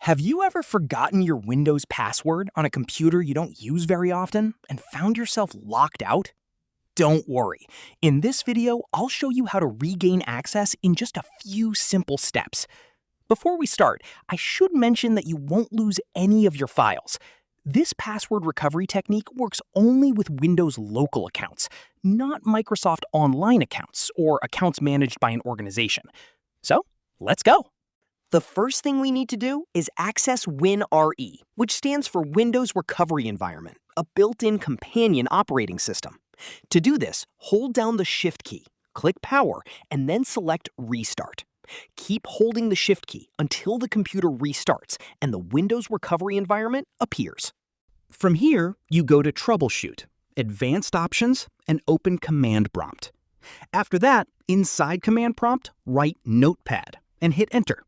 Have you ever forgotten your Windows password on a computer you don't use very often and found yourself locked out? Don't worry. In this video, I'll show you how to regain access in just a few simple steps. Before we start, I should mention that you won't lose any of your files. This password recovery technique works only with Windows local accounts, not Microsoft Online accounts or accounts managed by an organization. So, let's go. The first thing we need to do is access WinRE, which stands for Windows Recovery Environment, a built-in companion operating system. To do this, hold down the Shift key, click Power, and then select Restart. Keep holding the Shift key until the computer restarts and the Windows Recovery Environment appears. From here, you go to Troubleshoot, Advanced Options, and open Command Prompt. After that, inside Command Prompt, write Notepad and hit Enter.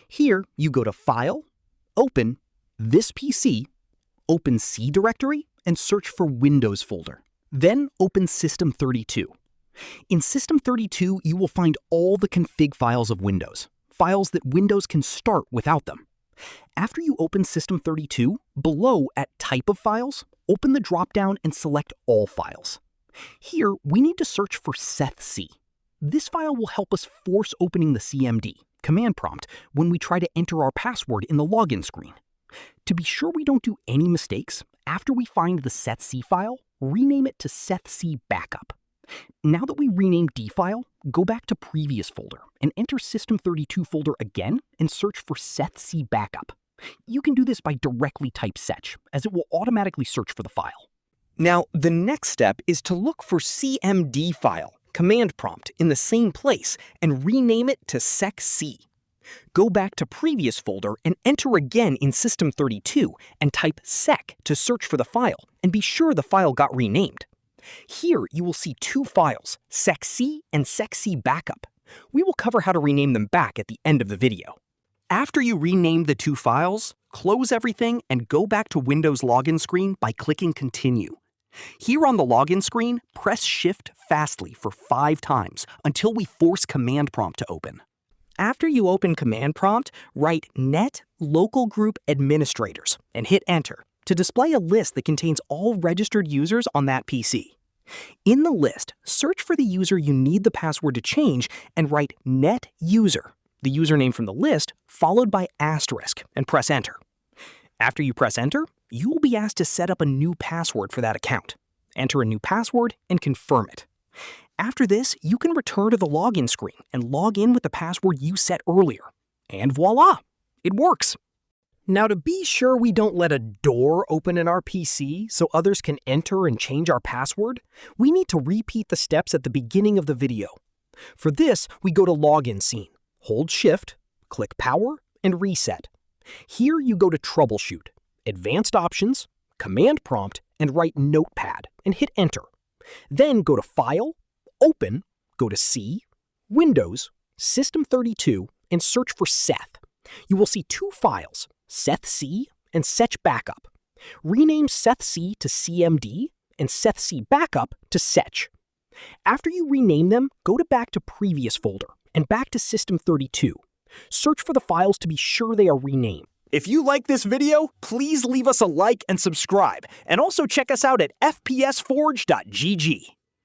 Here, you go to File, Open, This PC, open C directory, and search for Windows folder. Then open System32. In System32, you will find all the config files of Windows, files that Windows can start without them. After you open System32, below at Type of Files, open the dropdown and select All Files. Here, we need to search for SETHC. This file will help us force opening the CMD, command prompt, when we try to enter our password in the login screen. To be sure we don't do any mistakes, after we find the SETHC file, rename it to SETHC Backup. Now that we renamed D file, go back to Previous folder and enter System32 folder again and search for SETHC Backup. You can do this by directly type SETH, as it will automatically search for the file. Now, the next step is to look for CMD file, command prompt, in the same place and rename it to SETHC. Go back to Previous folder and enter again in System32 and type SEC to search for the file and be sure the file got renamed. Here you will see two files, SETHC and SETHC Backup. We will cover how to rename them back at the end of the video. After you rename the two files, close everything and go back to Windows login screen by clicking Continue. Here on the login screen, press Shift fastly for 5 times until we force Command Prompt to open. After you open Command Prompt, write Net Local Group Administrators and hit Enter to display a list that contains all registered users on that PC. In the list, search for the user you need the password to change and write Net User, the username from the list, followed by asterisk, and press Enter. After you press Enter, you will be asked to set up a new password for that account. Enter a new password and confirm it. After this, you can return to the login screen and log in with the password you set earlier. And voila! It works! Now, to be sure we don't let a door open in our PC so others can enter and change our password, we need to repeat the steps at the beginning of the video. For this, we go to Login Scene, hold Shift, click Power, and Reset. Here you go to Troubleshoot, Advanced Options, Command Prompt, and write Notepad, and hit Enter. Then go to File, Open, go to C, Windows, System32, and search for Seth. You will see two files, SETHC and SETH Backup. Rename SETHC to CMD and SETHC Backup to SETH. After you rename them, go back to Previous folder and back to System32. Search for the files to be sure they are renamed. If you like this video, please leave us a like and subscribe, and also check us out at fpsforge.gg.